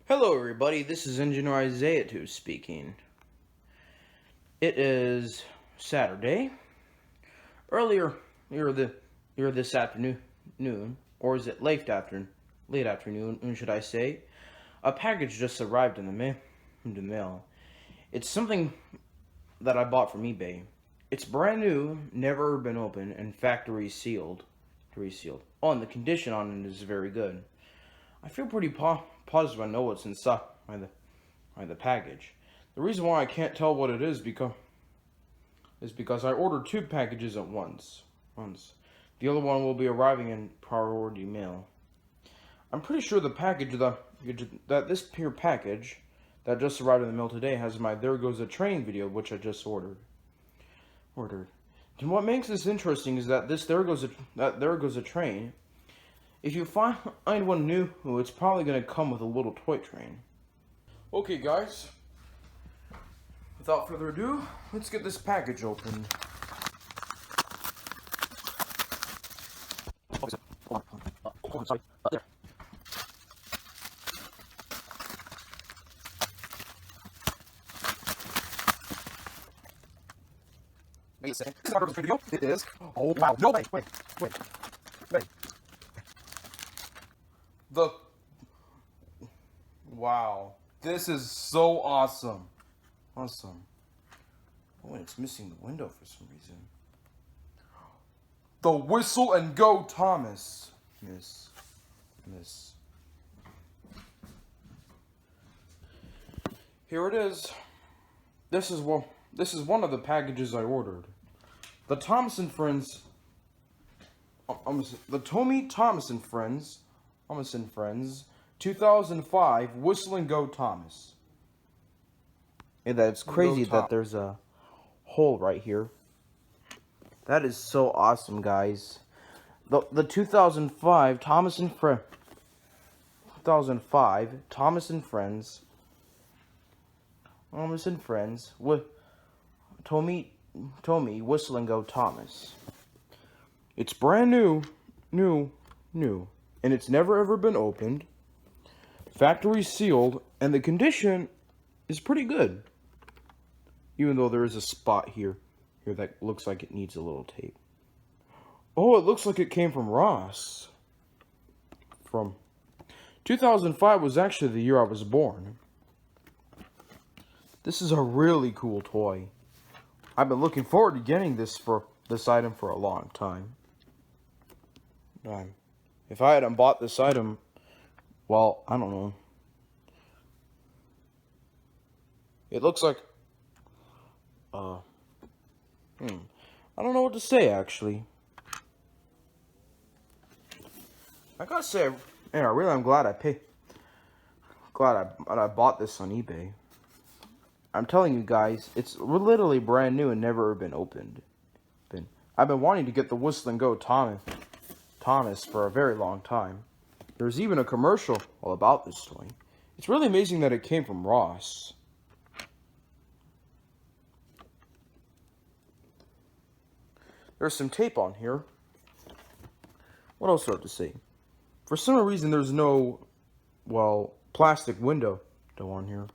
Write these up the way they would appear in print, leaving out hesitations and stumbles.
Hello everybody, this is Engineer Isaiah speaking. It is Saturday. Earlier this afternoon, or is it late afternoon, should I say? A package just arrived in the mail. It's something that I bought from eBay. It's brand new, never been opened, and factory sealed. Oh, and the condition on it is very good. I feel pretty positive I know what's inside the package. The reason why I can't tell what it is because I ordered two packages at once. The other one will be arriving in priority mail. I'm pretty sure the package that this here package that just arrived in the mail today has my "There Goes a Train" video, which I just ordered. And what makes this interesting is that "There Goes a Train." If you find one new, it's probably going to come with a little toy train. Okay, guys. Without further ado, let's get this package opened. Sorry. There. Wait a second. This is not a video. It is. Oh, wow. No, wait. Wow. This is so awesome. Oh, and it's missing the window for some reason. The Whistle and Go Thomas. Miss. Here it is. This is one of the packages I ordered. The Thomas and Friends. The Tommy Thomas and Friends. 2005 Whistle and Go Thomas. And that's crazy that there's a hole right here. That is so awesome, guys. The 2005 Thomas and Friends with Tommy Whistle and Go Thomas. It's brand new, and it's never ever been opened. Factory sealed, and the condition is pretty good. Even though there is a spot here that looks like it needs a little tape. Oh, it looks like it came from Ross. From 2005 was actually the year I was born. This is a really cool toy. I've been looking forward to getting this item for a long time. If I hadn't bought this item, well, I don't know. It looks like I don't know what to say, actually. I gotta say, I'm glad I bought this on eBay. I'm telling you guys, it's literally brand new and never been opened. I've been wanting to get the Whistle and Go Thomas for a very long time. There's even a commercial all about this toy. It's really amazing that it came from Ross. There's some tape on here. What else do I have to say? For some reason, there's no, plastic window on here.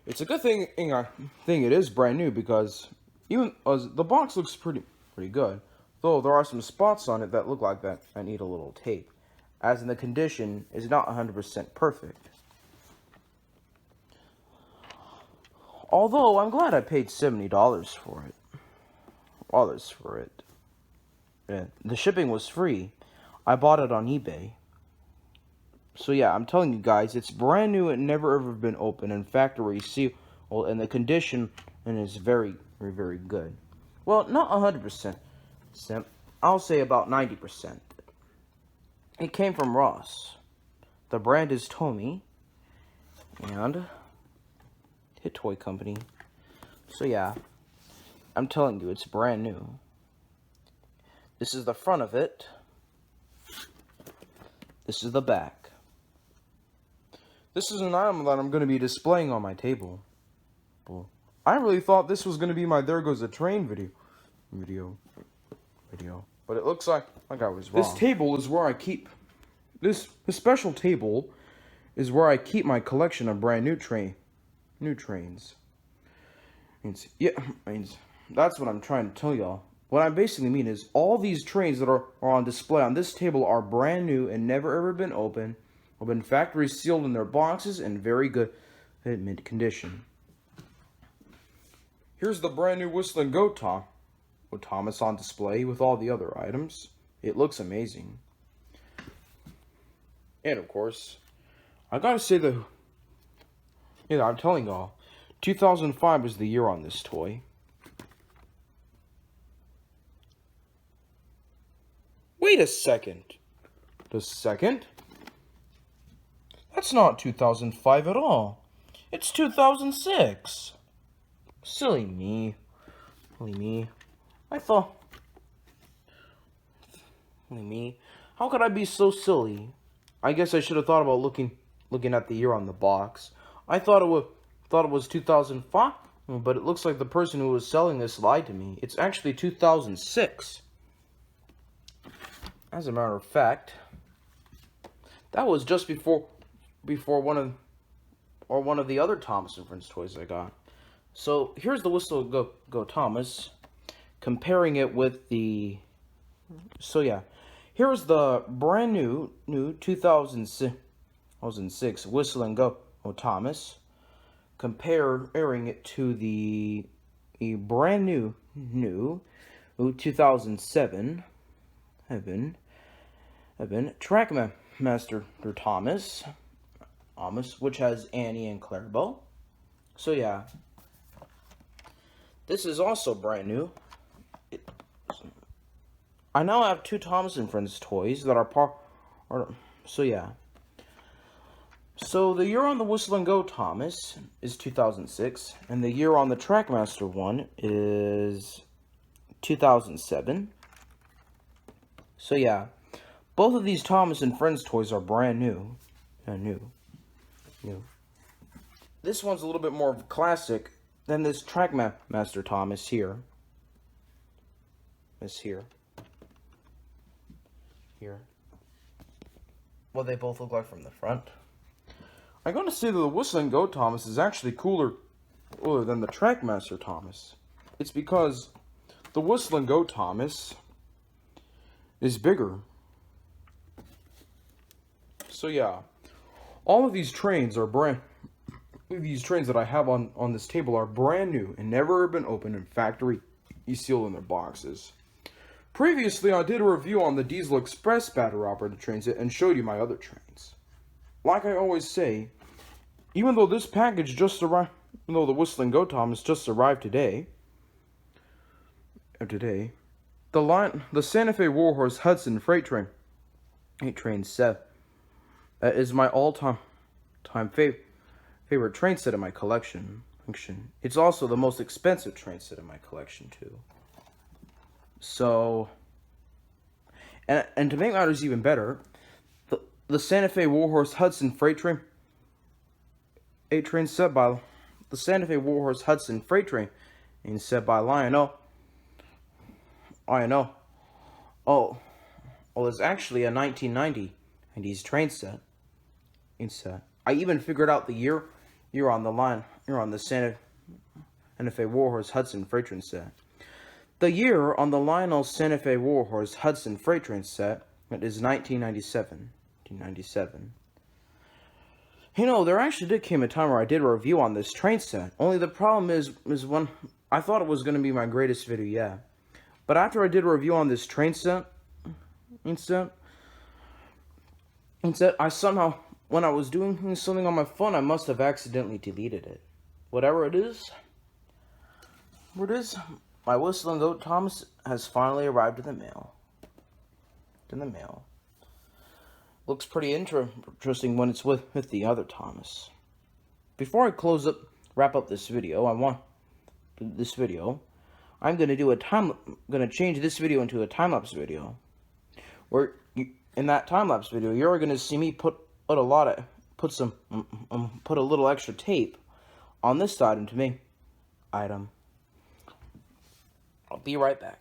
It's a good thing it is brand new, because even the box looks pretty good. Though there are some spots on it that look like that I need a little tape, as in the condition is not 100% perfect. Although I'm glad I paid $70 for it. Yeah, the shipping was free. I bought it on eBay. So yeah, I'm telling you guys, it's brand new and never ever been opened, and factory sealed, and the condition is very, very, very good. Well, not 100%. I'll say about 90%. It came from Ross. The brand is Tommy, and Hit Toy Company. So yeah, I'm telling you, it's brand new. This is the front of it. This is the back. This is an item that I'm going to be displaying on my table. I really thought this was going to be my "There Goes a Train" video. But it looks like I was wrong. This table is where I keep This special table is where I keep my collection of brand new trains. That's what I'm trying to tell y'all. What I basically mean is all these trains that are on display on this table are brand new and never ever been opened, or been factory sealed in their boxes in very good mint condition. Here's the brand new Whistle and Go Thomas on display with all the other items. It looks amazing. And of course, I gotta say I'm telling y'all, 2005 was the year on this toy. Wait a second. That's not 2005 at all. It's 2006. Silly me. How could I be so silly? I guess I should have thought about looking at the year on the box. I thought it was 2005, but it looks like the person who was selling this lied to me. It's actually 2006. As a matter of fact, that was just before one of the other Thomas and Friends toys I got. So here's the Whistle Go Thomas, comparing it with the. So yeah, here's the brand new 2006 Whistle and Go Thomas, comparing it to the brand new 2007 Trackmaster Thomas, which has Annie and Clarabelle. So yeah, this is also brand new. I now have two Thomas and Friends toys that are so yeah. So the year on the Whistle and Go Thomas is 2006, and the year on the Trackmaster one is 2007. So yeah, both of these Thomas and Friends toys are brand new. New. This one's a little bit more of a classic than this Trackmaster Thomas here. Here. What they both look like from the front. I'm going to say that the Whistle and Go Thomas is actually cooler than the Trackmaster Thomas. It's because the Whistle and Go Thomas is bigger. So yeah, all of these trains that I have on this table are brand new and never been opened in factory sealed in their boxes. Previously, I did a review on the Diesel Express battery operated trains and showed you my other trains. Like I always say, even though this package just arrived, even though the Whistle and Go Thomas just arrived today, the Santa Fe Warhorse Hudson Freight Train set is my all-time favorite train set in my collection. It's also the most expensive train set in my collection too. So, and to make matters even better, the Santa Fe Warhorse Hudson Freight Train set by the Santa Fe Warhorse Hudson Freight Train and set by Lionel. Oh, it's actually a 1990s train set. I even figured out the year on the Santa Fe Warhorse Hudson Freight Train set. The year on the Lionel Santa Fe Warhorse Hudson Freight Train set is 1997. You know, there actually did came a time where I did a review on this train set. Only the problem is when I thought it was going to be my greatest video yet. But after I did a review on this train set, I somehow, when I was doing something on my phone, I must have accidentally deleted it. Whatever it is, my Whistle and Go Thomas has finally arrived in the mail. Looks pretty interesting when it's with the other Thomas. Before I wrap up this video, I'm gonna change this video into a time-lapse video. Where in that time-lapse video, you're gonna see me put a little extra tape on this item. I'll be right back.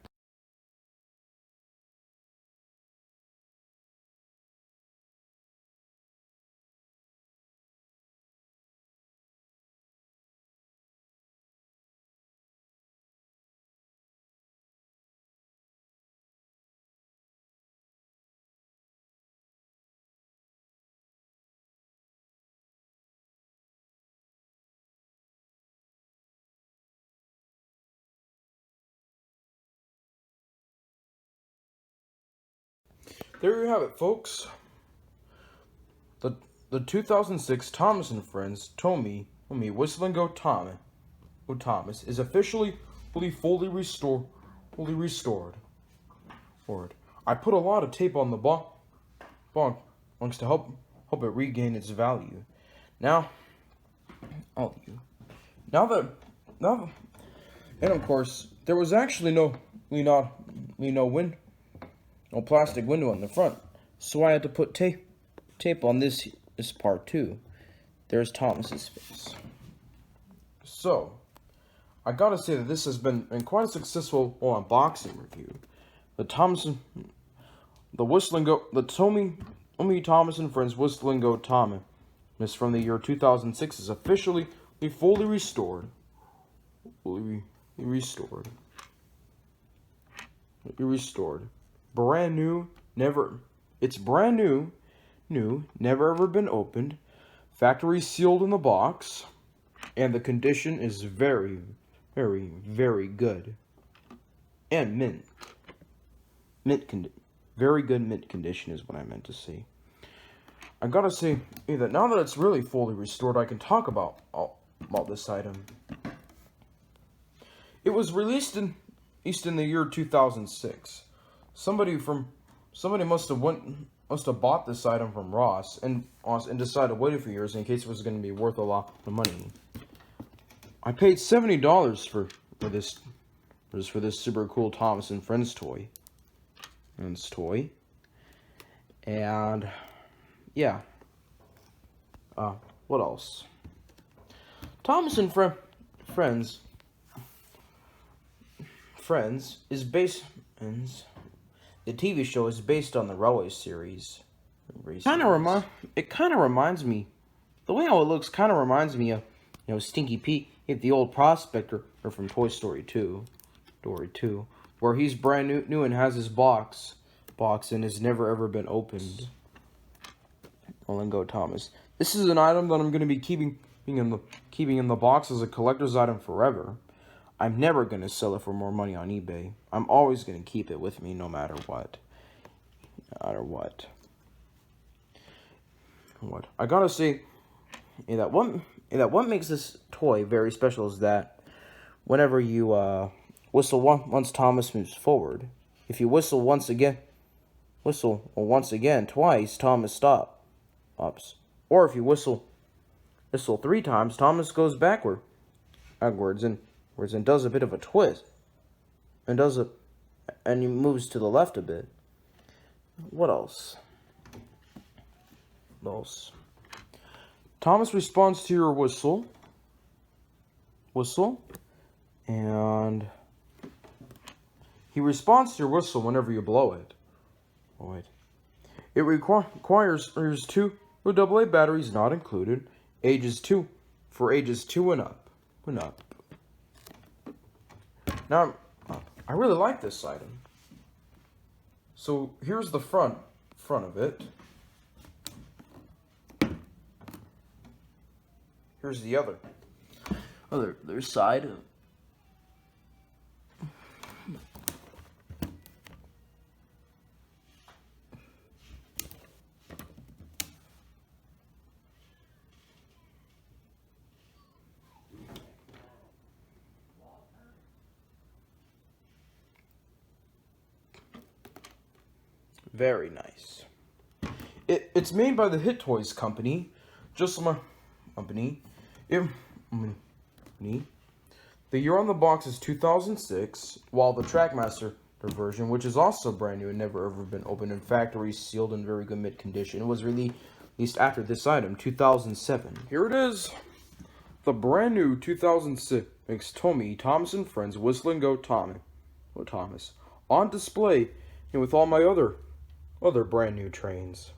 There you have it, folks. The 2006 Thomas and Friends Tommy Whistle and Go Thomas is officially fully restored. I put a lot of tape on the box to help it regain its value. Now, and of course, there was actually no plastic window on the front, so I had to put tape on this part too. There's Thomas's face. So, I gotta say that this has been quite a successful unboxing review. The Tommy Thomas and Friends Whistle and Go Thomas from the year 2006 is officially fully restored. Brand new, it's brand new, never ever been opened, factory sealed in the box, and the condition is very, very, very good. And very good mint condition is what I meant to say. I gotta say that now that it's really fully restored, I can talk about this item. It was released in the year 2006. Somebody must have bought this item from Ross and decided to wait a few years in case it was going to be worth a lot of money. I paid $70 for this super cool Thomas and Friends toy. And yeah. What else? Thomas and Friends is based. The TV show is based on the Railway series. It kind of reminds me. The way how it looks kind of reminds me of, Stinky Pete, the old prospector, or from Toy Story 2, where he's brand new and has his box and has never ever been opened. Well, go Thomas. This is an item that I'm going to be keeping in the box as a collector's item forever. I'm never going to sell it for more money on eBay. I'm always going to keep it with me no matter what. I gotta say that what makes this toy very special is that whenever you whistle once Thomas moves forward, if you whistle once again, twice, Thomas stops. Or if you whistle 3 times, Thomas goes backwards and does a bit of a twist. And he moves to the left a bit. What else? Thomas responds to your whistle, and he responds to your whistle whenever you blow it. It requires 2 AA batteries not included, ages 2 and up. Now, I really like this item. So here's the front of it. Here's the other side. Very nice. It's made by the Hit Toys company, just my company. The year on the box is 2006, while the Trackmaster version, which is also brand new and never ever been opened in factory, sealed in very good mint condition, was released after this item, 2007. Here it is, the brand new 2006 Tommy Thomas and Friends Whistle and Go Thomas, on display and with all my other brand new trains.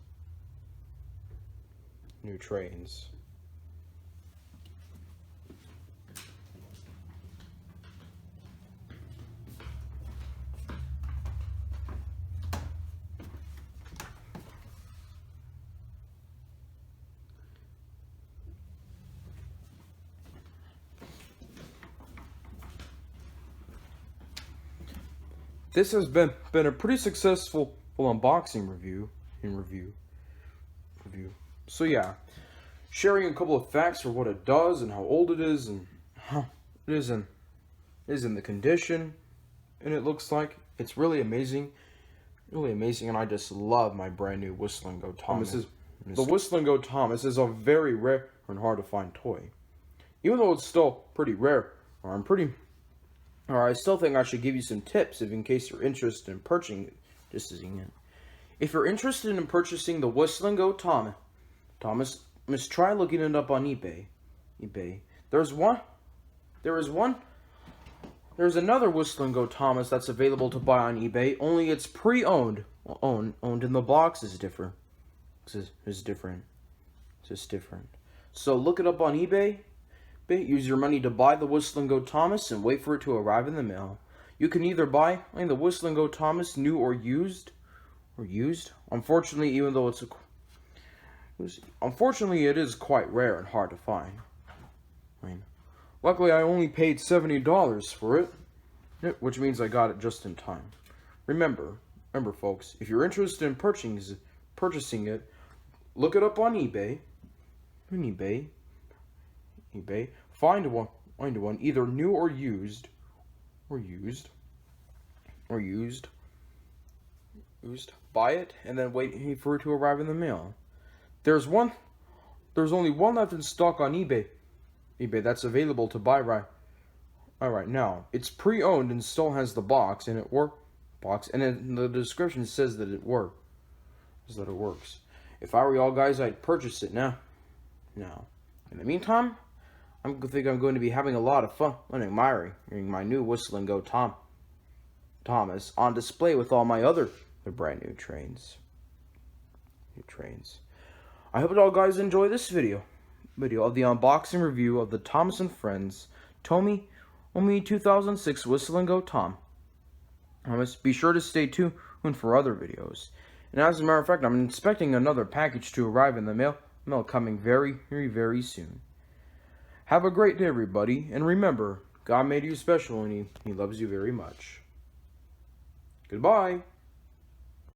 This has been a pretty successful full unboxing review. So yeah, sharing a couple of facts for what it does and how old it is and how it is in the condition, and it looks like it's really amazing, and I just love my brand new Whistle and Go Thomas. The Whistle and Go Thomas is a very rare and hard to find toy, even though it's still pretty rare. I still think I should give you some tips in case you're interested in purchasing it. If you're interested in purchasing the Whistle and Go Thomas, must try looking it up on eBay. There's another Whistle and Go Thomas that's available to buy on eBay. Only it's pre-owned. Owned in the box is different. It's just different. So look it up on eBay. Use your money to buy the Whistle and Go Thomas and wait for it to arrive in the mail. You can either buy the Whistle and Go Thomas new or used. Unfortunately, it is quite rare and hard to find. Luckily, I only paid $70 for it, which means I got it just in time. Remember, folks, if you're interested in purchasing it, look it up on eBay. Find one, either new or used. Buy it and then wait for it to arrive in the mail. There's only one left in stock on eBay that's available to buy right now. It's pre-owned and still has the box, and and in the description says that it works. If I were y'all guys, I'd purchase it now. In the meantime, I think I'm going to be having a lot of fun admiring my new Whistle and Go Thomas on display with all my other brand new trains. I hope y'all guys enjoy this video of the unboxing review of the Thomas & Friends Tomy 2006 Whistle and Go Thomas. Be sure to stay tuned for other videos. And as a matter of fact, I'm expecting another package to arrive in the mail coming very, very, very soon. Have a great day, everybody, and remember, God made you special and He loves you very much. Goodbye.